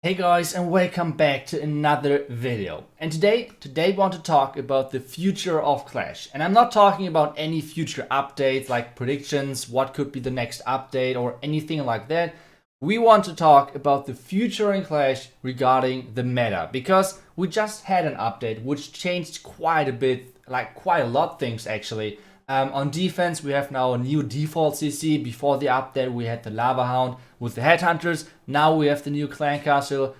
Hey guys, and welcome back to another video. And today I want to talk about the future of Clash. And I'm not talking about any future updates like predictions, what could be the next update or anything like that. We want to talk about the future in Clash regarding the meta, because we just had an update which changed quite a bit, like quite a lot of things actually. On defense, we have now a new default CC. Before the update, we had the Lava Hound with the Headhunters. Now we have the new Clan Castle,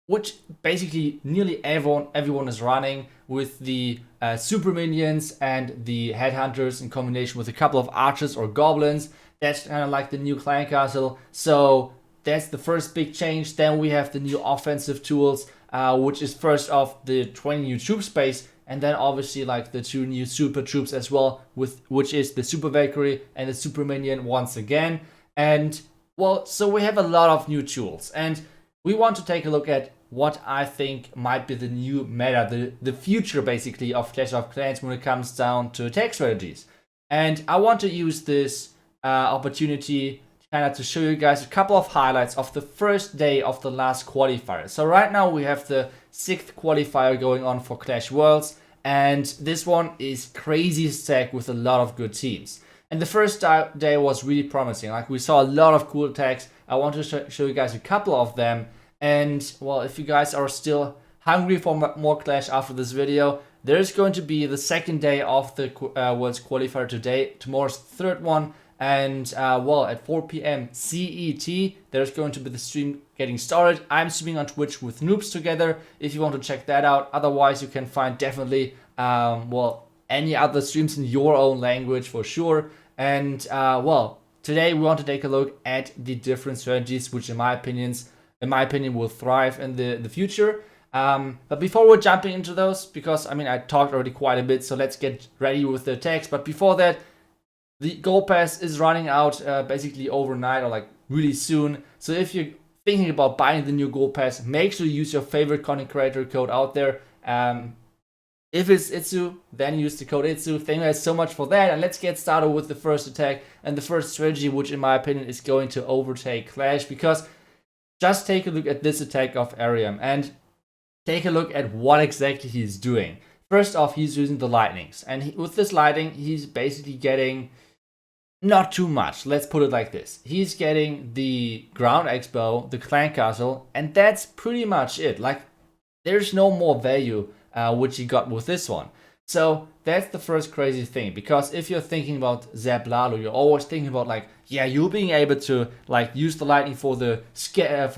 which basically nearly everyone is running with the Super Minions and the Headhunters in combination with a couple of Archers or Goblins. That's kind of like the new Clan Castle. So that's the first big change. Then we have the new offensive tools, which is first off the 20 new troop space, and then obviously like the 2 new super troops as well, with which is the Super Valkyrie and the Super Minion once again. And well, so we have a lot of new tools, and we want to take a look at what I think might be the new meta, the future basically of Clash of Clans when it comes down to attack strategies. And I want to use this opportunity kind of to show you guys a couple of highlights of the first day of the last qualifier. So right now we have the 6th qualifier going on for Clash Worlds, and this one is crazy stacked with a lot of good teams. And the first day was really promising. Like, we saw a lot of cool attacks. I want to show you guys a couple of them. And well, if you guys are still hungry for more Clash after this video, there's going to be the second day of the Worlds qualifier today. Tomorrow's the third one. And well, at 4 p.m. CET, there's going to be the stream getting started. I'm streaming on Twitch with noobs together if you want to check that out. Otherwise, you can find definitely, well, any other streams in your own language for sure. And well, today we want to take a look at the different strategies which in my opinion will thrive in the future. But before we're jumping into those, because I mean I talked already quite a bit, so let's get ready with the attacks. But before that, the Gold Pass is running out basically overnight or like really soon. So if you're thinking about buying the new Gold Pass, make sure you use your favorite content creator code out there. If it's Itsu, then use the code Itsu. Thank you guys so much for that. And let's get started with the first attack and the first strategy, which in my opinion is going to overtake Clash. Because just take a look at this attack of Ariam and take a look at what exactly he's doing. First off, he's using the lightnings. And with this lightning, he's basically getting not too much. Let's put it like this. He's getting the Ground Expo, the Clan Castle, and that's pretty much it. Like, there's no more value which he got with this one. So that's the first crazy thing, because if you're thinking about Zap Lalo, you're always thinking about like, yeah, you being able to like use the lightning for the scatter,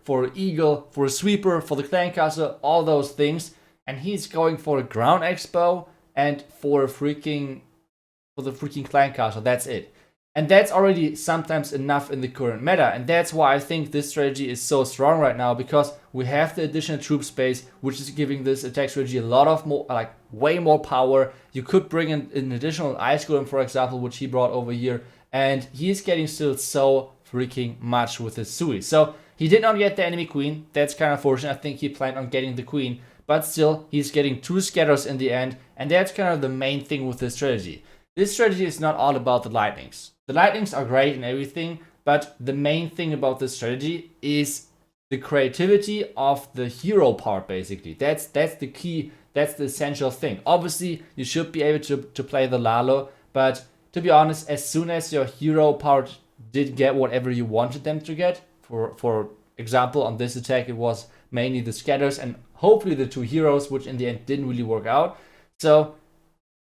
for eagle, for a sweeper, for the Clan Castle, all those things, and he's going for a Ground Expo and for the freaking Clan Castle. That's it. And that's already sometimes enough in the current meta, and that's why I think this strategy is so strong right now, because we have the additional troop space, which is giving this attack strategy a lot of more, like way more power. You could bring in an additional Ice Golem, for example, which he brought over here, and he's getting still so freaking much with his Sui. So he did not get the enemy queen. That's kind of fortunate. I think he planned on getting the queen, but still he's getting 2 scatters in the end, and that's kind of the main thing with this strategy. This strategy is not all about the lightnings. The lightnings are great and everything, but the main thing about this strategy is the creativity of the hero part, basically. That's the key, that's the essential thing. Obviously, you should be able to play the Lalo, but to be honest, as soon as your hero part did get whatever you wanted them to get, for example, on this attack, it was mainly the scatters and hopefully the 2 heroes, which in the end didn't really work out. So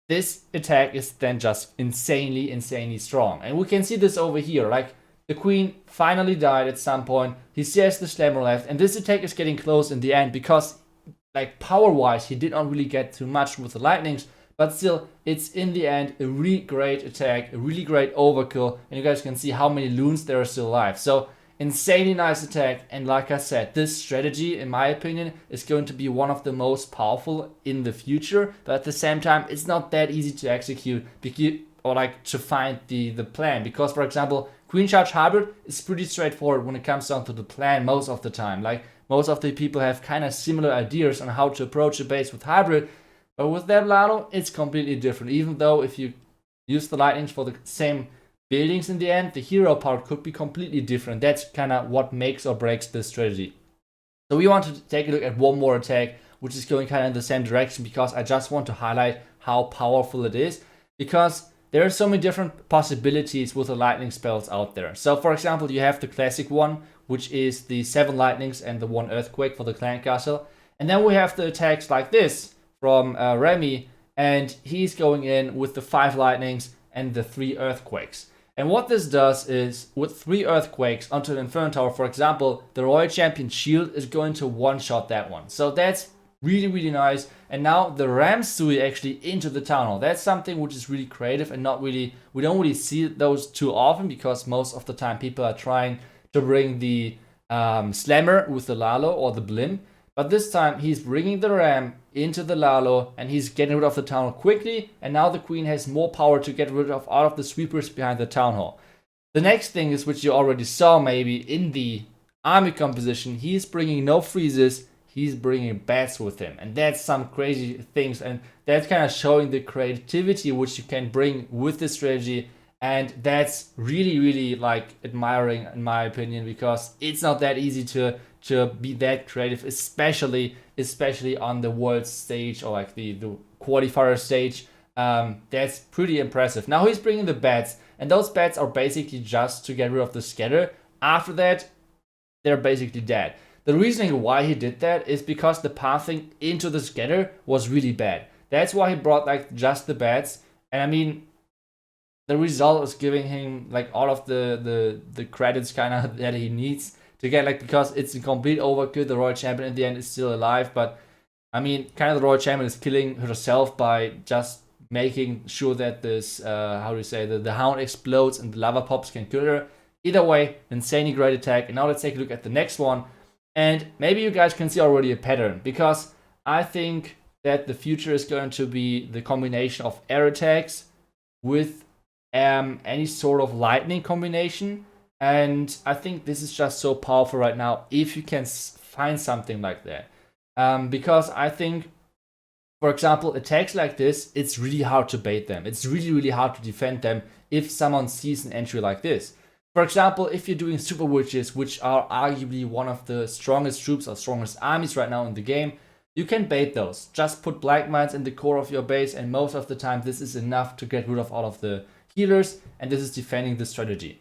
this attack is then just insanely strong. And we can see this over here. Like, the queen finally died at some point. He still has the slammer left. And this attack is getting close in the end because, like, power-wise, he did not really get too much with the lightnings. But still, it's in the end a really great attack, a really great overkill. And you guys can see how many loons there are still alive. So, insanely nice attack, and like I said, this strategy in my opinion is going to be one of the most powerful in the future, but at the same time it's not that easy to execute or like to find the plan, because for example Queen Charge Hybrid is pretty straightforward when it comes down to the plan most of the time. Like, most of the people have kind of similar ideas on how to approach a base with Hybrid, but with that Lalo it's completely different. Even though if you use the lightnings for the same buildings in the end, the hero part could be completely different. That's kind of what makes or breaks this strategy. So we want to take a look at one more attack, which is going kind of in the same direction, because I just want to highlight how powerful it is, because there are so many different possibilities with the lightning spells out there. So for example, you have the classic one, which is the 7 lightnings and the 1 earthquake for the clan castle. And then we have the attacks like this from Remy, and he's going in with the 5 lightnings and the 3 earthquakes. And what this does is, with 3 earthquakes onto an Inferno Tower, for example, the Royal Champion shield is going to one-shot that one. So that's really, really nice. And now the Ram Sui actually into the Town Hall. That's something which is really creative and not really, we don't really see those too often, because most of the time people are trying to bring the Slammer with the Lalo or the Blim. But this time he's bringing the Ram into the Lalo and he's getting rid of the Town Hall quickly. And now the Queen has more power to get rid of all of the sweepers behind the Town Hall. The next thing is, which you already saw maybe in the army composition, he's bringing no freezes, he's bringing bats with him. And that's some crazy things. And that's kind of showing the creativity which you can bring with this strategy. And that's really, really like admiring, in my opinion, because it's not that easy to be that creative, especially on the world stage or like the qualifier stage. That's pretty impressive. Now he's bringing the bats, and those bats are basically just to get rid of the scatter. After that, they're basically dead. The reasoning why he did that is because the pathing into the scatter was really bad. That's why he brought like just the bats. And I mean, the result is giving him like all of the credits kind of that he needs to get, like, because it's a complete overkill. The Royal Champion in the end is still alive, but I mean, kind of the Royal Champion is killing herself by just making sure that this, how do you say, the Hound explodes and the lava pops can kill her. Either way, insanely great attack. And now let's take a look at the next one. And maybe you guys can see already a pattern, because I think that the future is going to be the combination of air attacks with any sort of lightning combination. And I think this is just so powerful right now if you can find something like that. Because I think, for example, attacks like this, it's really hard to bait them. It's really, really hard to defend them if someone sees an entry like this. For example, if you're doing super witches, which are arguably one of the strongest troops or strongest armies right now in the game, you can bait those. Just put black mines in the core of your base, and most of the time this is enough to get rid of all of the healers, and this is defending the strategy.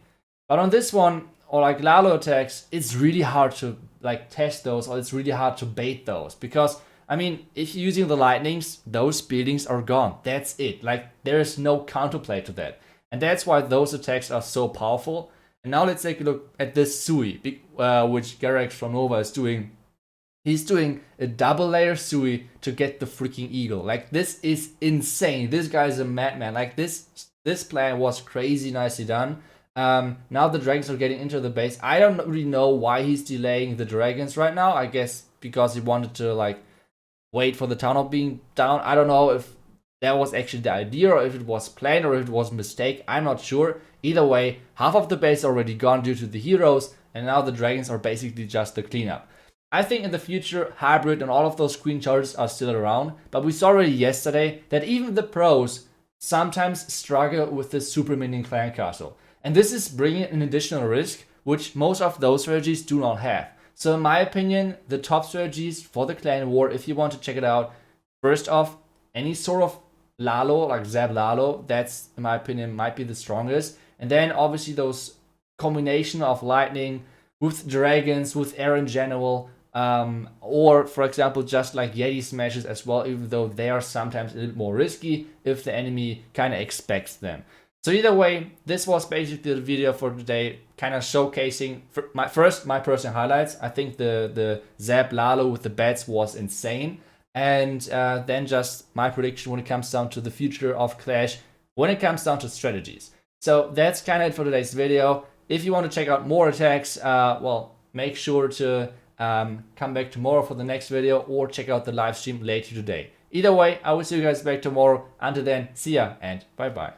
But on this one, or like Lalo attacks, it's really hard to like test those, or it's really hard to bait those, because I mean, if you're using the lightnings, those buildings are gone. That's it. Like, there is no counterplay to that, and that's why those attacks are so powerful. And now let's take a look at this Sui, which Garrex from Nova is doing. He's doing a double layer Sui to get the freaking eagle. Like, this is insane. This guy is a madman. Like, this plan was crazy nicely done. Now the dragons are getting into the base. I don't really know why he's delaying the dragons right now. I guess because he wanted to like wait for the town hall being down. I don't know if that was actually the idea, or if it was planned, or if it was a mistake. I'm not sure. Either way, half of the base is already gone due to the heroes, and now the dragons are basically just the cleanup. I think in the future, hybrid and all of those queen charges are still around, but we saw already yesterday that even the pros sometimes struggle with the super minion clan castle. And this is bringing an additional risk, which most of those strategies do not have. So in my opinion, the top strategies for the clan war, if you want to check it out, first off, any sort of Lalo, like Zeb Lalo, that's, in my opinion, might be the strongest. And then obviously those combination of lightning with dragons, with air in general, or for example, just like Yeti smashes as well, even though they are sometimes a little more risky if the enemy kind of expects them. So either way, this was basically the video for today, kind of showcasing my personal highlights. I think the Zeb Lalo with the bats was insane. And then just my prediction when it comes down to the future of Clash, when it comes down to strategies. So that's kind of it for today's video. If you want to check out more attacks, well, make sure to come back tomorrow for the next video, or check out the live stream later today. Either way, I will see you guys back tomorrow. Until then, see ya and bye bye.